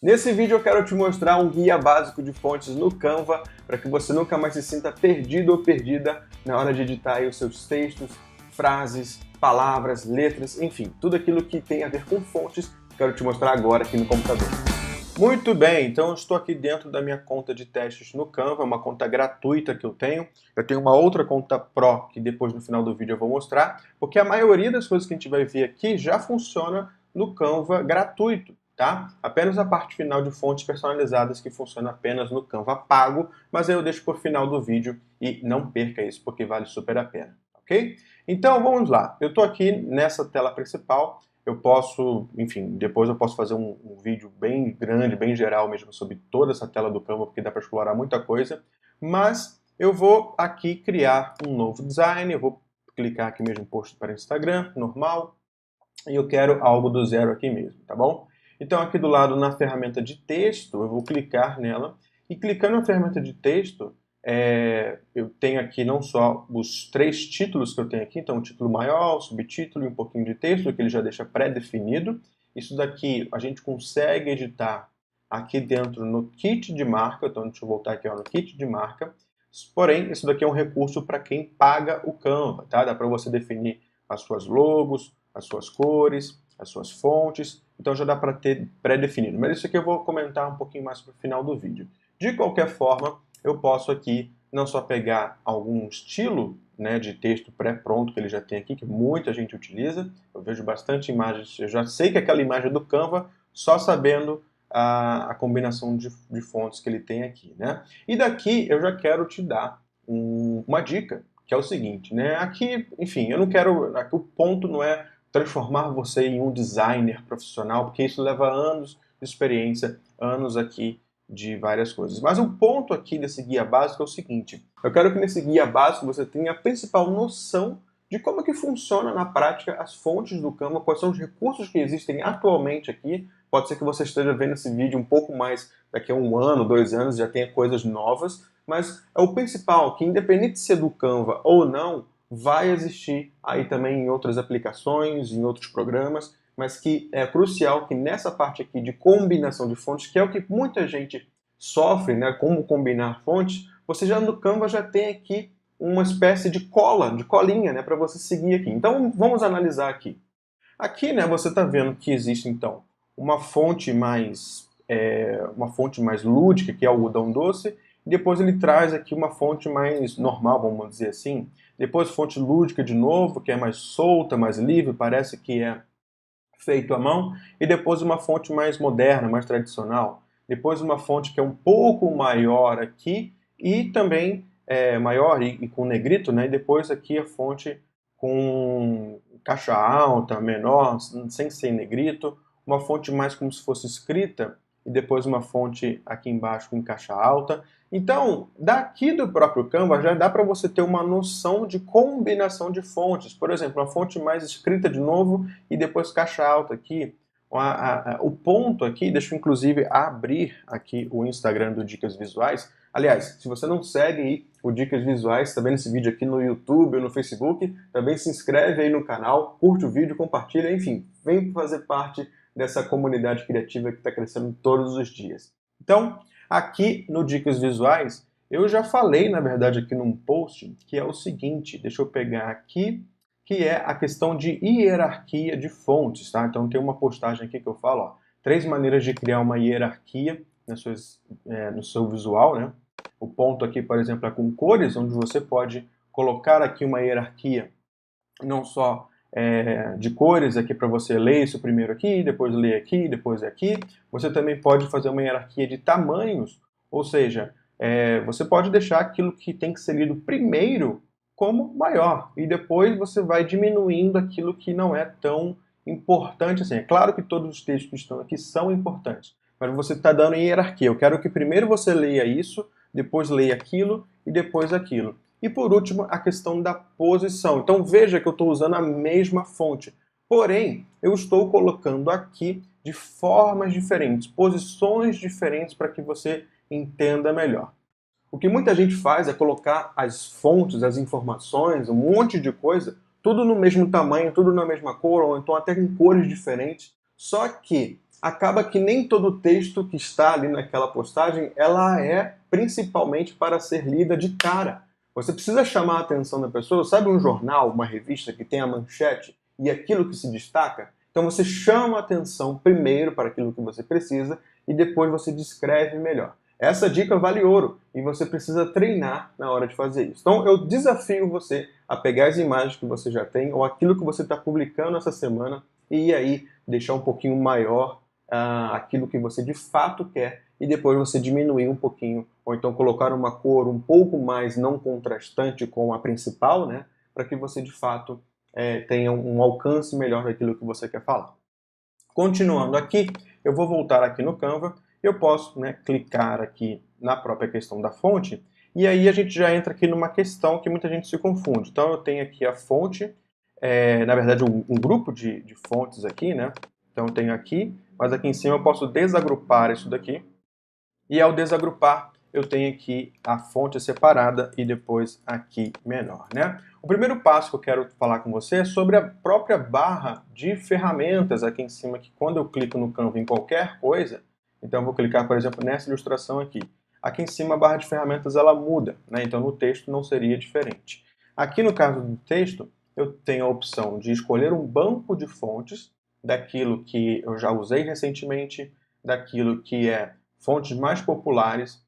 Nesse vídeo eu quero te mostrar um guia básico de fontes no Canva para que você nunca mais se sinta perdido ou perdida na hora de editar aí os seus textos, frases, palavras, letras, enfim, tudo aquilo que tem a ver com fontes, quero te mostrar agora aqui no computador. Muito bem, então eu estou aqui dentro da minha conta de testes no Canva, uma conta gratuita que eu tenho. Eu tenho uma outra conta Pro que depois no final do vídeo eu vou mostrar, porque a maioria das coisas que a gente vai ver aqui já funciona no Canva gratuito, tá? Apenas a parte final de fontes personalizadas que funciona apenas no Canva pago, mas aí eu deixo por final do vídeo e não perca isso, porque vale super a pena, ok? Então vamos lá, eu estou aqui nessa tela principal. Eu posso, enfim, depois eu posso fazer um vídeo bem grande, bem geral mesmo, sobre toda essa tela do Canva, porque dá para explorar muita coisa, mas eu vou aqui criar um novo design, eu vou clicar aqui mesmo em post para Instagram, normal, e eu quero algo do zero aqui mesmo, tá bom? Então aqui do lado na ferramenta de texto, eu vou clicar nela, e clicando na ferramenta de texto, eu tenho aqui não só os 3 títulos que eu tenho aqui, então o título maior, o subtítulo e um pouquinho de texto, que ele já deixa pré-definido. Isso daqui a gente consegue editar aqui dentro no kit de marca, então deixa eu voltar aqui ó, no kit de marca. Porém, isso daqui é um recurso para quem paga o Canva, tá? Dá para você definir as suas logos, as suas cores, as suas fontes, então já dá para ter pré-definido. Mas isso aqui eu vou comentar um pouquinho mais para o final do vídeo. De qualquer forma, eu posso aqui não só pegar algum estilo, né, de texto pré-pronto que ele já tem aqui, que muita gente utiliza. Eu vejo bastante imagens, eu já sei que é aquela imagem do Canva, só sabendo a combinação de fontes que ele tem aqui, né? E daqui eu já quero te dar uma dica, que é o seguinte, né? Aqui, enfim, eu não quero, aqui o ponto não é transformar você em um designer profissional, porque isso leva anos de experiência, anos aqui de várias coisas. Mas o ponto aqui desse guia básico é o seguinte: eu quero que nesse guia básico você tenha a principal noção de como que funciona na prática as fontes do Canva, quais são os recursos que existem atualmente aqui. Pode ser que você esteja vendo esse vídeo um pouco mais daqui a 1 ano, 2 anos, já tenha coisas novas, mas é o principal, que independente de ser do Canva ou não, vai existir aí também em outras aplicações, em outros programas, mas que é crucial que nessa parte aqui de combinação de fontes, que é o que muita gente sofre, né, como combinar fontes, você já no Canva já tem aqui uma espécie de cola, de colinha, né, para você seguir aqui. Então vamos analisar aqui. Aqui, né, você está vendo que existe então uma fonte mais lúdica, que é o algodão doce, e depois ele traz aqui uma fonte mais normal, vamos dizer assim. Depois fonte lúdica de novo, que é mais solta, mais livre, parece que é feito à mão, e depois uma fonte mais moderna, mais tradicional. Depois uma fonte que é um pouco maior aqui, e também maior e com negrito, né? E depois aqui a fonte com caixa alta, menor, sem ser negrito, uma fonte mais como se fosse escrita, e depois uma fonte aqui embaixo com caixa alta. Então, daqui do próprio Canva já dá para você ter uma noção de combinação de fontes. Por exemplo, uma fonte mais escrita de novo e depois caixa alta aqui. O ponto aqui, deixa eu inclusive abrir aqui o Instagram do Dicas Visuais. Aliás, se você não segue aí o Dicas Visuais, está vendo esse vídeo aqui no YouTube ou no Facebook, também se inscreve aí no canal, curte o vídeo, compartilha, enfim, vem fazer parte dessa comunidade criativa que está crescendo todos os dias. Então, aqui no Dicas Visuais, eu já falei, na verdade, aqui num post, que é o seguinte, deixa eu pegar aqui, que é a questão de hierarquia de fontes, tá? Então tem uma postagem aqui que eu falo, ó, 3 maneiras de criar uma hierarquia no seu visual, né? O ponto aqui, por exemplo, é com cores, onde você pode colocar aqui uma hierarquia, não só de cores aqui para você ler isso primeiro aqui, depois ler aqui, depois aqui. Você também pode fazer uma hierarquia de tamanhos, ou seja, você pode deixar aquilo que tem que ser lido primeiro como maior, e depois você vai diminuindo aquilo que não é tão importante assim. É claro que todos os textos que estão aqui são importantes, mas você está dando em hierarquia. Eu quero que primeiro você leia isso, depois leia aquilo e depois aquilo. E por último, a questão da posição. Então veja que eu estou usando a mesma fonte, porém eu estou colocando aqui de formas diferentes, posições diferentes para que você entenda melhor. O que muita gente faz é colocar as fontes, as informações, um monte de coisa, tudo no mesmo tamanho, tudo na mesma cor, ou então até com cores diferentes. Só que acaba que nem todo o texto que está ali naquela postagem, ela é principalmente para ser lida de cara. Você precisa chamar a atenção da pessoa, sabe um jornal, uma revista que tem a manchete e aquilo que se destaca? Então você chama a atenção primeiro para aquilo que você precisa e depois você descreve melhor. Essa dica vale ouro e você precisa treinar na hora de fazer isso. Então eu desafio você a pegar as imagens que você já tem ou aquilo que você está publicando essa semana e aí deixar um pouquinho maior aquilo que você de fato quer e depois você diminuir um pouquinho ou então colocar uma cor um pouco mais não contrastante com a principal, né, para que você de fato tenha um alcance melhor daquilo que você quer falar. Continuando aqui, eu vou voltar aqui no Canva, eu posso, né, clicar aqui na própria questão da fonte, e aí a gente já entra aqui numa questão que muita gente se confunde. Então eu tenho aqui a fonte, na verdade um grupo de fontes aqui, né? Então eu tenho aqui, mas aqui em cima eu posso desagrupar isso daqui, e ao desagrupar eu tenho aqui a fonte separada e depois aqui menor, né? O primeiro passo que eu quero falar com você é sobre a própria barra de ferramentas aqui em cima, que quando eu clico no Canva em qualquer coisa, então eu vou clicar, por exemplo, nessa ilustração aqui. Aqui em cima a barra de ferramentas ela muda, né? Então no texto não seria diferente. Aqui no caso do texto, eu tenho a opção de escolher um banco de fontes daquilo que eu já usei recentemente, daquilo que é fontes mais populares.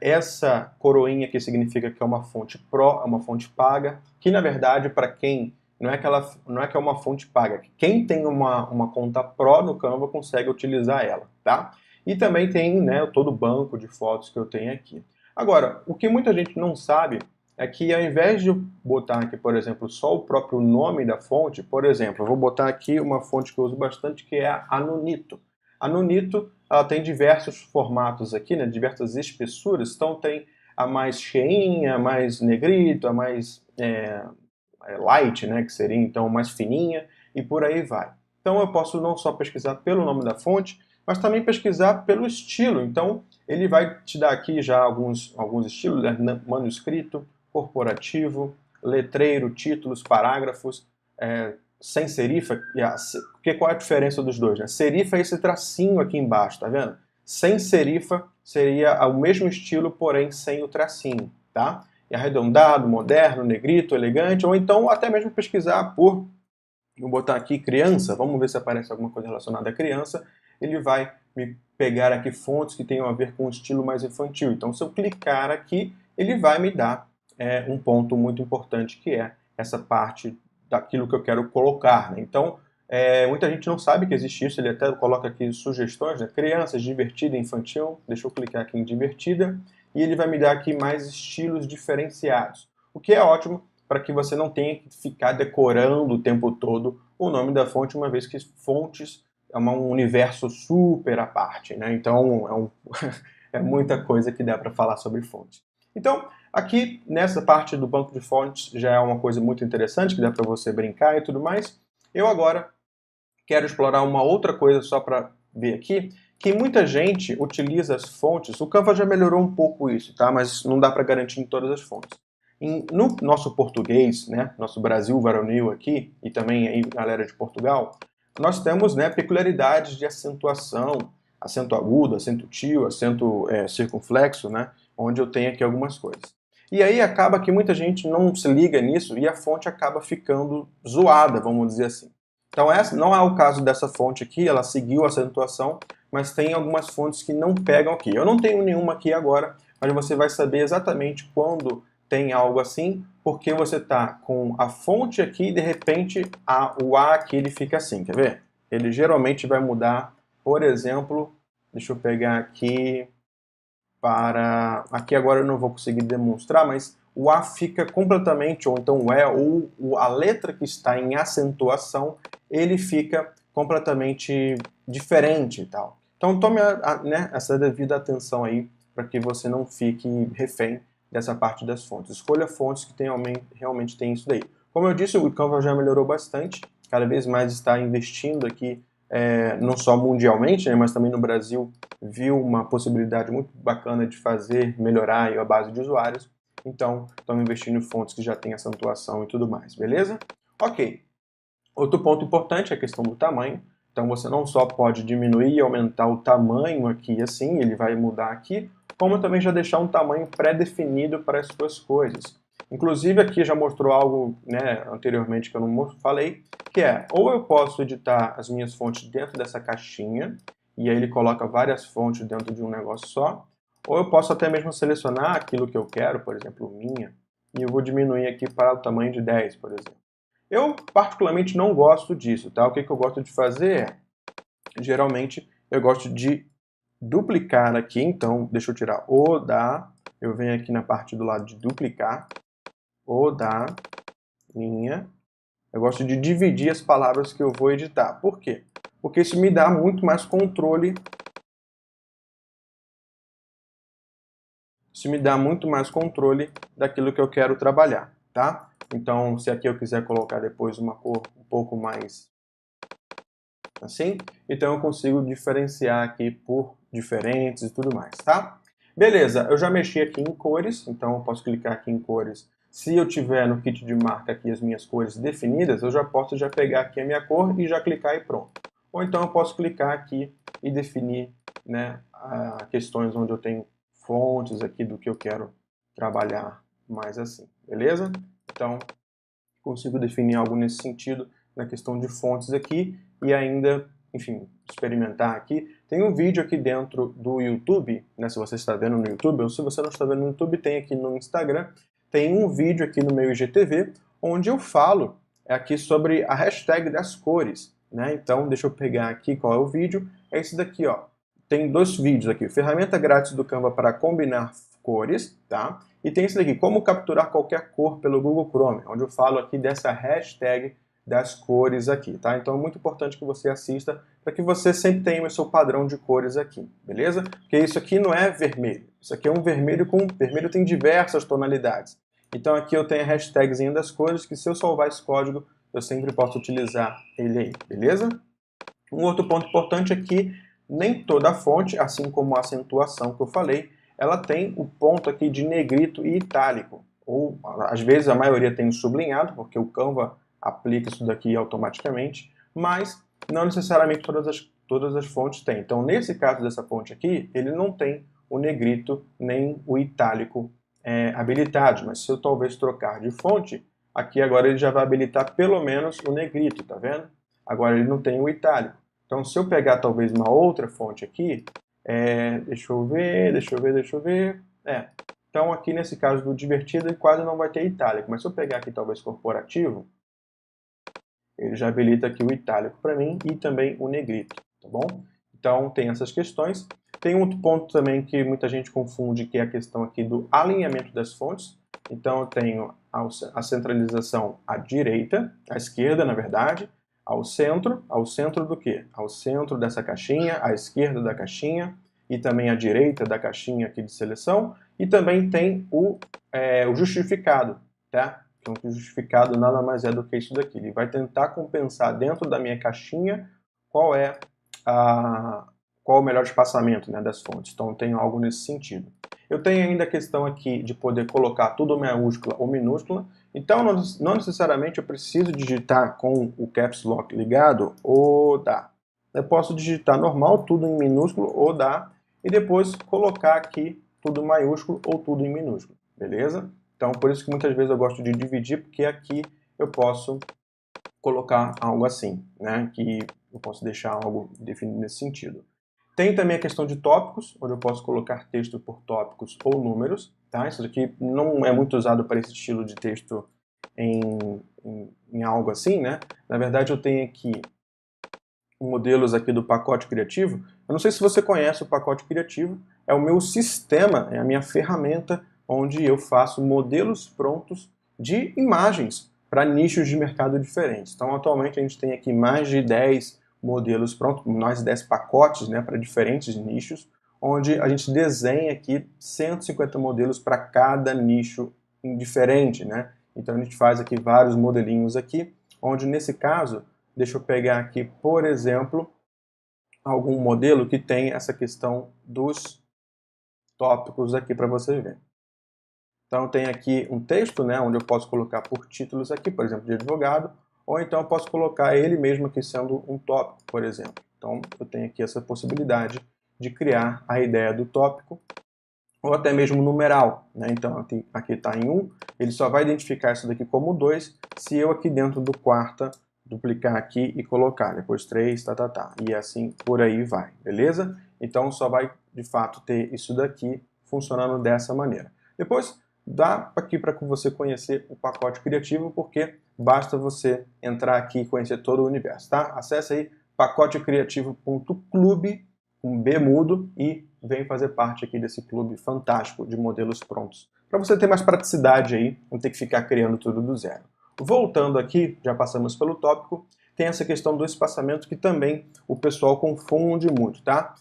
Essa coroinha que significa que é uma fonte Pro, é uma fonte paga, que na verdade para quem não é que é uma fonte paga, quem tem uma conta Pro no Canva consegue utilizar ela, tá? E também tem, né, todo o banco de fotos que eu tenho aqui. Agora, o que muita gente não sabe é que ao invés de botar aqui, por exemplo, só o próprio nome da fonte, por exemplo, eu vou botar aqui uma fonte que eu uso bastante, que é a Nunito. A Nunito, ela tem diversos formatos aqui, né, diversas espessuras, então tem a mais cheinha, a mais negrito, a mais light, né, que seria então mais fininha, e por aí vai. Então eu posso não só pesquisar pelo nome da fonte, mas também pesquisar pelo estilo. Então ele vai te dar aqui já alguns estilos, né, manuscrito, corporativo, letreiro, títulos, parágrafos, sem serifa. Porque qual é a diferença dos dois? Né? Serifa é esse tracinho aqui embaixo, tá vendo? Sem serifa seria o mesmo estilo, porém sem o tracinho, tá? E arredondado, moderno, negrito, elegante, ou então até mesmo pesquisar por, vou botar aqui criança, vamos ver se aparece alguma coisa relacionada à criança, ele vai me pegar aqui fontes que tenham a ver com um estilo mais infantil. Então se eu clicar aqui, ele vai me dar um ponto muito importante, que é essa parte daquilo que eu quero colocar, né? Então, muita gente não sabe que existe isso, ele até coloca aqui sugestões, né? Crianças, divertida, infantil, deixa eu clicar aqui em divertida, e ele vai me dar aqui mais estilos diferenciados, o que é ótimo para que você não tenha que ficar decorando o tempo todo o nome da fonte, uma vez que fontes é um universo super à parte, né? Então, é muita coisa que dá para falar sobre fontes. Então, aqui nessa parte do banco de fontes já é uma coisa muito interessante, que dá para você brincar e tudo mais. Eu agora quero explorar uma outra coisa só para ver aqui, que muita gente utiliza as fontes. O Canva já melhorou um pouco isso, tá? Mas não dá para garantir em todas as fontes. No nosso português, né, nosso Brasil varonil aqui, e também aí galera de Portugal, nós temos, né, peculiaridades de acentuação, acento agudo, acento tio, acento circunflexo, né, onde eu tenho aqui algumas coisas. E aí acaba que muita gente não se liga nisso e a fonte acaba ficando zoada, vamos dizer assim. Então essa não é o caso dessa fonte aqui, ela seguiu a acentuação, mas tem algumas fontes que não pegam aqui. Eu não tenho nenhuma aqui agora, mas você vai saber exatamente quando tem algo assim, porque você está com a fonte aqui e de repente o A aqui ele fica assim, quer ver? Ele geralmente vai mudar, por exemplo, deixa eu pegar aqui aqui agora eu não vou conseguir demonstrar, mas o A fica completamente, ou então o E, ou a letra que está em acentuação, ele fica completamente diferente e tal. Então tome essa devida atenção aí, para que você não fique refém dessa parte das fontes. Escolha fontes que realmente tem isso daí. Como eu disse, o Canva já melhorou bastante, cada vez mais está investindo aqui, não só mundialmente, né, mas também no Brasil, viu uma possibilidade muito bacana de melhorar a base de usuários. Então, estamos investindo em fontes que já têm acentuação e tudo mais, beleza? Ok. Outro ponto importante é a questão do tamanho. Então você não só pode diminuir e aumentar o tamanho aqui assim, ele vai mudar aqui, como também já deixar um tamanho pré-definido para as suas coisas. Inclusive aqui já mostrou algo, né, anteriormente que eu não falei, que é, ou eu posso editar as minhas fontes dentro dessa caixinha, e aí ele coloca várias fontes dentro de um negócio só, ou eu posso até mesmo selecionar aquilo que eu quero, por exemplo, minha, e eu vou diminuir aqui para o tamanho de 10, por exemplo. Eu particularmente não gosto disso, tá? O que eu gosto de fazer é, geralmente, eu gosto de duplicar aqui, então deixa eu tirar o da, eu venho aqui na parte do lado de duplicar, o da, minha, eu gosto de dividir as palavras que eu vou editar. Por quê? Porque isso me dá muito mais controle. Isso me dá muito mais controle daquilo que eu quero trabalhar, tá? Então, se aqui eu quiser colocar depois uma cor um pouco mais assim, então eu consigo diferenciar aqui por diferentes e tudo mais, tá? Beleza, eu já mexi aqui em cores, então eu posso clicar aqui em cores. Se eu tiver no kit de marca aqui as minhas cores definidas, eu já posso pegar aqui a minha cor e já clicar e pronto. Ou então eu posso clicar aqui e definir, né, questões onde eu tenho fontes aqui do que eu quero trabalhar mais assim, beleza? Então, consigo definir algo nesse sentido na questão de fontes aqui e ainda, enfim, experimentar aqui. Tem um vídeo aqui dentro do YouTube, né, se você está vendo no YouTube, ou se você não está vendo no YouTube, tem aqui no Instagram, tem um vídeo aqui no meu IGTV, onde eu falo aqui sobre a hashtag das cores, né? Então, deixa eu pegar aqui qual é o vídeo, é esse daqui, ó. Tem dois vídeos aqui, ferramenta grátis do Canva para combinar cores, tá? E tem esse daqui, como capturar qualquer cor pelo Google Chrome, onde eu falo aqui dessa hashtag das cores aqui, tá? Então é muito importante que você assista para que você sempre tenha o seu padrão de cores aqui, beleza? Porque isso aqui não é vermelho, isso aqui é um vermelho com... vermelho tem diversas tonalidades. Então aqui eu tenho a hashtagzinha das cores, que se eu salvar esse código, eu sempre posso utilizar ele aí, beleza? Um outro ponto importante é que nem toda fonte, assim como a acentuação que eu falei, ela tem o ponto aqui de negrito e itálico. Ou, às vezes, a maioria tem o sublinhado, porque o Canva aplica isso daqui automaticamente, mas não necessariamente todas as fontes têm. Então, nesse caso dessa fonte aqui, ele não tem o negrito nem o itálico habilitados, mas se eu talvez trocar de fonte, aqui agora ele já vai habilitar pelo menos o negrito, tá vendo? Agora ele não tem o itálico. Então, se eu pegar talvez uma outra fonte aqui, deixa eu ver. Então, aqui nesse caso do divertido, ele quase não vai ter itálico. Mas se eu pegar aqui talvez corporativo, ele já habilita aqui o itálico para mim e também o negrito, tá bom? Então, tem essas questões. Tem outro ponto também que muita gente confunde, que é a questão aqui do alinhamento das fontes. Então, eu tenho a centralização à direita, à esquerda, na verdade, ao centro do quê? Ao centro dessa caixinha, à esquerda da caixinha e também à direita da caixinha aqui de seleção. E também tem o justificado, tá? Então, o justificado nada mais é do que isso daqui. Ele vai tentar compensar dentro da minha caixinha qual é qual o melhor espaçamento, né, das fontes. Então, tem algo nesse sentido. Eu tenho ainda a questão aqui de poder colocar tudo maiúscula ou minúscula. Então, não necessariamente eu preciso digitar com o Caps Lock ligado ou dá. Eu posso digitar normal, tudo em minúsculo ou dá, e depois colocar aqui tudo maiúsculo ou tudo em minúsculo, beleza? Então, por isso que muitas vezes eu gosto de dividir, porque aqui eu posso colocar algo assim, né? Que eu posso deixar algo definido nesse sentido. Tem também a questão de tópicos, onde eu posso colocar texto por tópicos ou números, tá? Isso aqui não é muito usado para esse estilo de texto em algo assim, né? Na verdade, eu tenho aqui modelos aqui do pacote criativo. Eu não sei se você conhece o pacote criativo, é o meu sistema, é a minha ferramenta onde eu faço modelos prontos de imagens para nichos de mercado diferentes. Então, atualmente a gente tem aqui mais de 10 modelos prontos, mais de 10 pacotes, né, para diferentes nichos, onde a gente desenha aqui 150 modelos para cada nicho diferente, né? Então a gente faz aqui vários modelinhos aqui, onde nesse caso, deixa eu pegar aqui, por exemplo, algum modelo que tem essa questão dos tópicos aqui para você ver. Então tem aqui um texto, né, onde eu posso colocar por títulos aqui, por exemplo, de advogado, ou então eu posso colocar ele mesmo aqui sendo um tópico, por exemplo. Então eu tenho aqui essa possibilidade de criar a ideia do tópico, ou até mesmo numeral, né? Então aqui está em 1, ele só vai identificar isso daqui como 2 se eu aqui dentro do quarta duplicar aqui e colocar, depois 3, e assim por aí vai, beleza? Então só vai de fato ter isso daqui funcionando dessa maneira. Depois dá aqui para você conhecer o pacote criativo, porque basta você entrar aqui e conhecer todo o universo, tá? Acesse aí pacotecriativo.clube, com B mudo, e vem fazer parte aqui desse clube fantástico de modelos prontos. Para você ter mais praticidade aí, não ter que ficar criando tudo do zero. Voltando aqui, já passamos pelo tópico, tem essa questão do espaçamento que também o pessoal confunde muito, tá?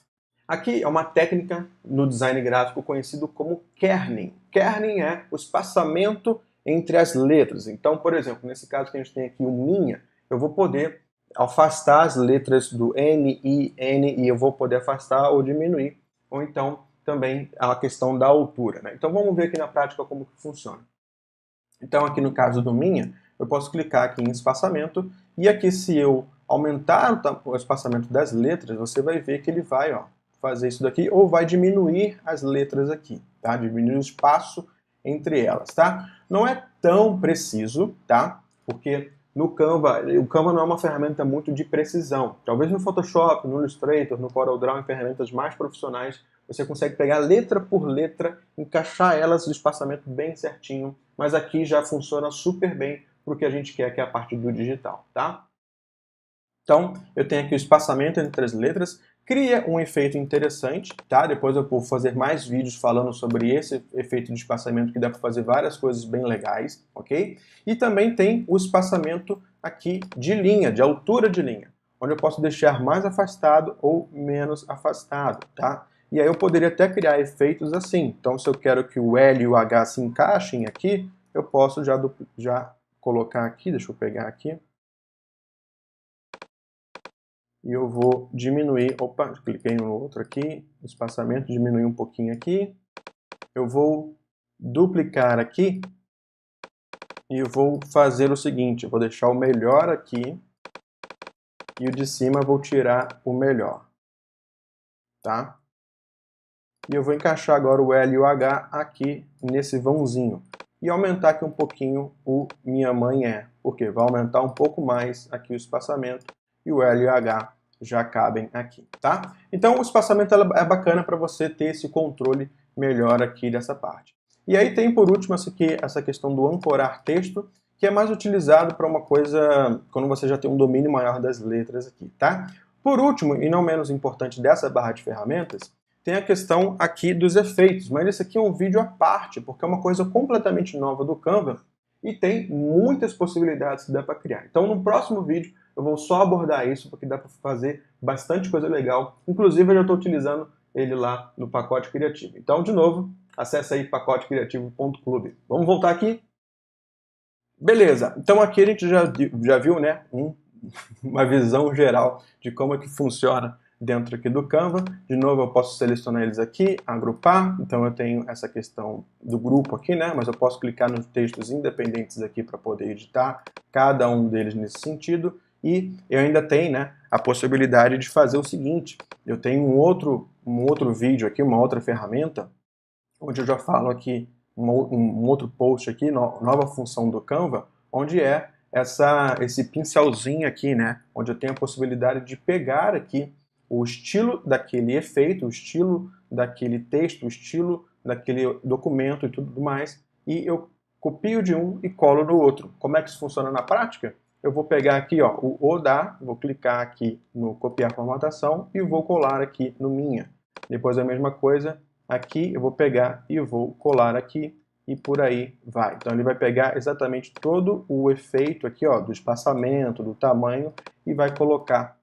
Aqui é uma técnica no design gráfico conhecido como kerning. Kerning é o espaçamento entre as letras. Então, por exemplo, nesse caso que a gente tem aqui o minha, eu vou poder afastar as letras do N, I, N, e eu vou poder afastar ou diminuir, ou então também a questão da altura, né? Então vamos ver aqui na prática como que funciona. Então aqui no caso do minha, eu posso clicar aqui em espaçamento, e aqui se eu aumentar o espaçamento das letras, você vai ver que ele vai, ó, fazer isso daqui, ou vai diminuir as letras aqui, tá? Diminuir o espaço entre elas, tá? Não é tão preciso, tá? Porque no Canva, o Canva não é uma ferramenta muito de precisão. Talvez no Photoshop, no Illustrator, no CorelDRAW, em ferramentas mais profissionais, você consegue pegar letra por letra, encaixar elas no espaçamento bem certinho, mas aqui já funciona super bem para o que a gente quer, que é a parte do digital, tá? Então, eu tenho aqui o espaçamento entre as letras, cria um efeito interessante, tá? Depois eu vou fazer mais vídeos falando sobre esse efeito de espaçamento, que dá para fazer várias coisas bem legais, ok? E também tem o espaçamento aqui de linha, de altura de linha, onde eu posso deixar mais afastado ou menos afastado, tá? E aí eu poderia até criar efeitos assim. Então, se eu quero que o L e o H se encaixem aqui, eu posso já colocar aqui, deixa eu pegar aqui, e eu vou diminuir, opa, cliquei no outro aqui, espaçamento, diminuir um pouquinho aqui, eu vou duplicar aqui, e eu vou fazer o seguinte, eu vou deixar o melhor aqui, e o de cima eu vou tirar o melhor, tá? E eu vou encaixar agora o L e o H aqui nesse vãozinho, e aumentar aqui um pouquinho o minha mãe é, porque vai aumentar um pouco mais aqui o espaçamento, e o L e o H já cabem aqui, tá? Então o espaçamento é bacana para você ter esse controle melhor aqui dessa parte. E aí tem por último essa questão do ancorar texto, que é mais utilizado para uma coisa quando você já tem um domínio maior das letras aqui, tá? Por último, e não menos importante dessa barra de ferramentas, tem a questão aqui dos efeitos, mas esse aqui é um vídeo à parte, porque é uma coisa completamente nova do Canva e tem muitas possibilidades que dá para criar. Então no próximo vídeo eu vou só abordar isso, porque dá para fazer bastante coisa legal. Inclusive eu já estou utilizando ele lá no pacote criativo. Então, de novo, acesse aí pacotecriativo.clube. Vamos voltar aqui? Beleza, então aqui a gente já viu, né, uma visão geral de como é que funciona dentro aqui do Canva. De novo, eu posso selecionar eles aqui, agrupar, então eu tenho essa questão do grupo aqui, né, mas eu posso clicar nos textos independentes aqui para poder editar cada um deles nesse sentido. E eu ainda tenho, né, a possibilidade de fazer o seguinte, eu tenho um outro vídeo aqui, uma outra ferramenta, onde eu já falo aqui, um outro post aqui, nova função do Canva, onde é esse pincelzinho aqui, né, onde eu tenho a possibilidade de pegar aqui o estilo daquele efeito, o estilo daquele texto, o estilo daquele documento e tudo mais, e eu copio de um e colo no outro. Como é que isso funciona na prática? Eu vou pegar aqui, ó, o ODA, vou clicar aqui no copiar formatação e vou colar aqui no minha. Depois a mesma coisa, aqui eu vou pegar e vou colar aqui e por aí vai. Então ele vai pegar exatamente todo o efeito aqui, ó, do espaçamento, do tamanho e vai colocar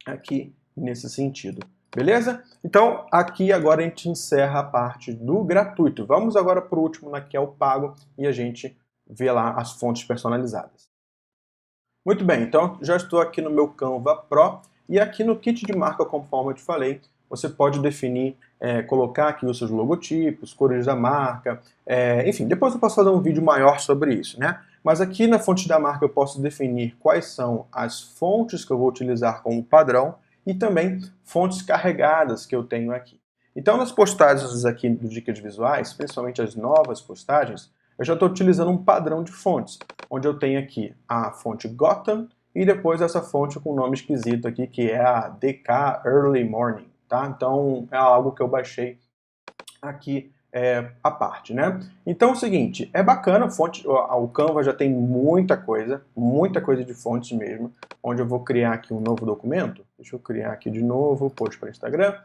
aqui nesse sentido. Beleza? Então aqui agora a gente encerra a parte do gratuito. Vamos agora para o último, que é o pago, e a gente vê lá as fontes personalizadas. Muito bem, então já estou aqui no meu Canva Pro, e aqui no kit de marca, conforme eu te falei, você pode definir, colocar aqui os seus logotipos, cores da marca, enfim, depois eu posso fazer um vídeo maior sobre isso, né? Mas aqui na fonte da marca eu posso definir quais são as fontes que eu vou utilizar como padrão e também fontes carregadas que eu tenho aqui. Então nas postagens aqui do Dicas Visuais, principalmente as novas postagens, eu já estou utilizando um padrão de fontes, onde eu tenho aqui a fonte Gotham e depois essa fonte com nome esquisito aqui, que é a DK Early Morning, tá? Então é algo que eu baixei aqui à parte, né? Então é o seguinte, é bacana, o Canva já tem muita coisa de fontes mesmo, onde eu vou criar aqui um novo documento. Deixa eu criar aqui de novo, post para Instagram.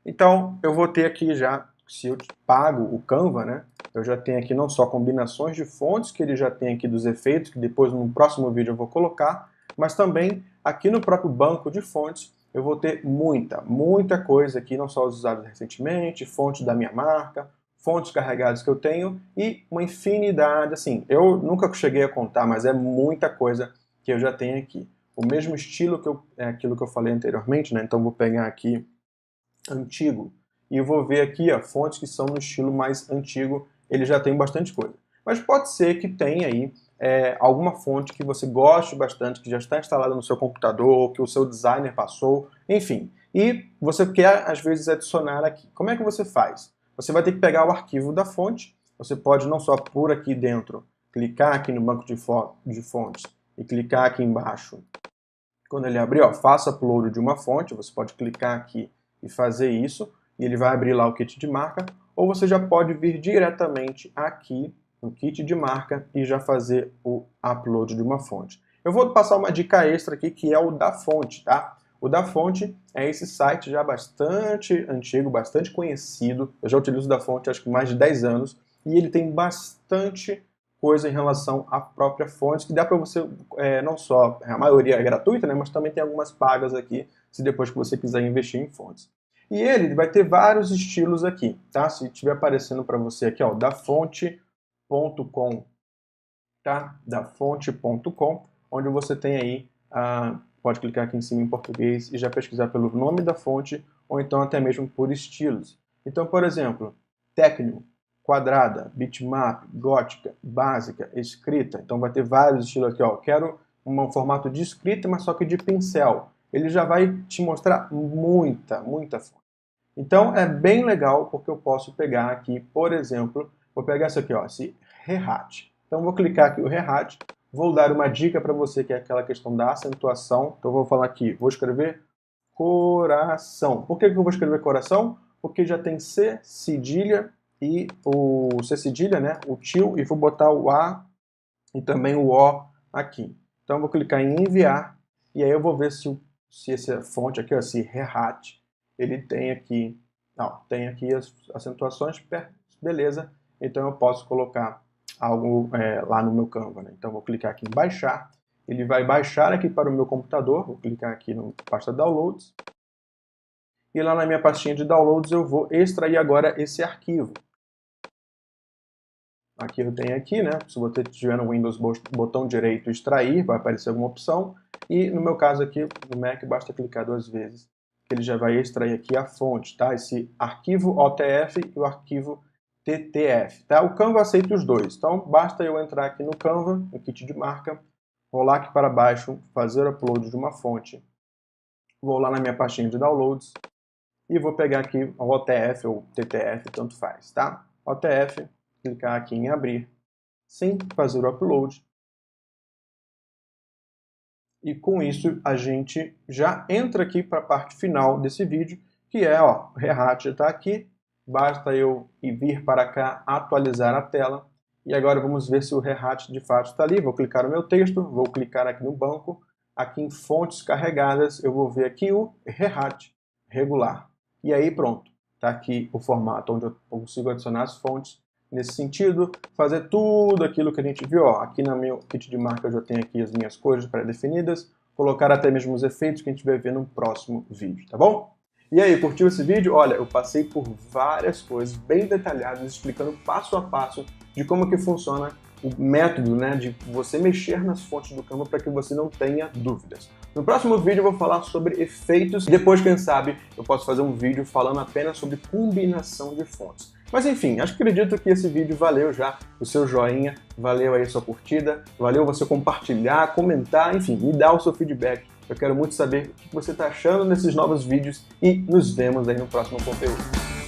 Então eu vou ter aqui já, se eu pago o Canva, né? Eu já tenho aqui não só combinações de fontes, que ele já tem aqui dos efeitos, que depois no próximo vídeo eu vou colocar, mas também aqui no próprio banco de fontes eu vou ter muita coisa aqui, não só os usados recentemente, fontes da minha marca, fontes carregadas que eu tenho e uma infinidade, assim, eu nunca cheguei a contar, mas é muita coisa que eu já tenho aqui. O mesmo estilo é aquilo que eu falei anteriormente, né? Então vou pegar aqui antigo e eu vou ver aqui, ó, fontes que são no estilo mais antigo, ele já tem bastante coisa. Mas pode ser que tenha aí alguma fonte que você goste bastante, que já está instalada no seu computador, que o seu designer passou, enfim. E você quer, às vezes, adicionar aqui. Como é que você faz? Você vai ter que pegar o arquivo da fonte, você pode não só por aqui dentro, clicar aqui no banco de fontes e clicar aqui embaixo. Quando ele abrir, ó, faça upload de uma fonte, você pode clicar aqui e fazer isso, e ele vai abrir lá o kit de marca, ou você já pode vir diretamente aqui no kit de marca e já fazer o upload de uma fonte. Eu vou passar uma dica extra aqui, que é o da fonte, tá? O da fonte é esse site já bastante antigo, bastante conhecido. Eu já utilizo o da fonte acho que mais de 10 anos, e ele tem bastante coisa em relação à própria fonte, que dá para você, não só, a maioria é gratuita, né, mas também tem algumas pagas aqui, se depois que você quiser investir em fontes. E ele vai ter vários estilos aqui, tá? Se estiver aparecendo para você aqui, ó, dafonte.com, tá? dafonte.com, onde você tem aí, pode clicar aqui em cima em português e já pesquisar pelo nome da fonte, ou então até mesmo por estilos. Então, por exemplo, Tecno, quadrada, bitmap, gótica, básica, escrita. Então vai ter vários estilos aqui, ó. Quero um formato de escrita, mas só que de pincel. Ele já vai te mostrar muita fonte. Então é bem legal, porque eu posso pegar aqui, por exemplo, vou pegar isso aqui, ó, esse Rehat. Então vou clicar aqui o Rehat, vou dar uma dica para você, que é aquela questão da acentuação. Então vou falar aqui, vou escrever coração. Por que eu vou escrever coração? Porque já tem C, cedilha, e o C cedilha, né, o tio, e vou botar o A e também o O aqui. Então eu vou clicar em enviar, e aí eu vou ver se essa fonte aqui, ó, esse Rehat, ele tem aqui, tem aqui as acentuações, beleza, então eu posso colocar algo lá no meu Canva, né? Então eu vou clicar aqui em baixar, ele vai baixar aqui para o meu computador, vou clicar aqui na pasta Downloads, e lá na minha pastinha de Downloads eu vou extrair agora esse arquivo. Aqui eu tenho aqui, né? Se você tiver no Windows, botão direito extrair, vai aparecer alguma opção. E no meu caso aqui, no Mac, basta clicar 2 vezes, que ele já vai extrair aqui a fonte, tá? Esse arquivo OTF e o arquivo TTF, tá? O Canva aceita os dois, então basta eu entrar aqui no Canva, no kit de marca, rolar aqui para baixo, fazer o upload de uma fonte, vou lá na minha pastinha de Downloads e vou pegar aqui o OTF ou TTF, tanto faz, tá? OTF, clicar aqui em abrir, sem fazer o upload. E com isso a gente já entra aqui para a parte final desse vídeo, que é, ó, o Rehat já está aqui, basta eu vir para cá, atualizar a tela, e agora vamos ver se o Rehat de fato está ali. Vou clicar no meu texto, vou clicar aqui no banco, aqui em fontes carregadas, eu vou ver aqui o Rehat regular. E aí pronto, está aqui o formato onde eu consigo adicionar as fontes, nesse sentido, fazer tudo aquilo que a gente viu, ó, aqui no meu kit de marca eu já tenho aqui as minhas cores pré-definidas, colocar até mesmo os efeitos que a gente vai ver no próximo vídeo, tá bom? E aí, curtiu esse vídeo? Olha, eu passei por várias coisas bem detalhadas, explicando passo a passo de como que funciona o método, né, de você mexer nas fontes do Canva para que você não tenha dúvidas. No próximo vídeo eu vou falar sobre efeitos, e depois, quem sabe, eu posso fazer um vídeo falando apenas sobre combinação de fontes. Mas enfim, acredito que esse vídeo valeu já o seu joinha, valeu aí a sua curtida, valeu você compartilhar, comentar, enfim, me dar o seu feedback. Eu quero muito saber o que você está achando desses novos vídeos e nos vemos aí no próximo conteúdo.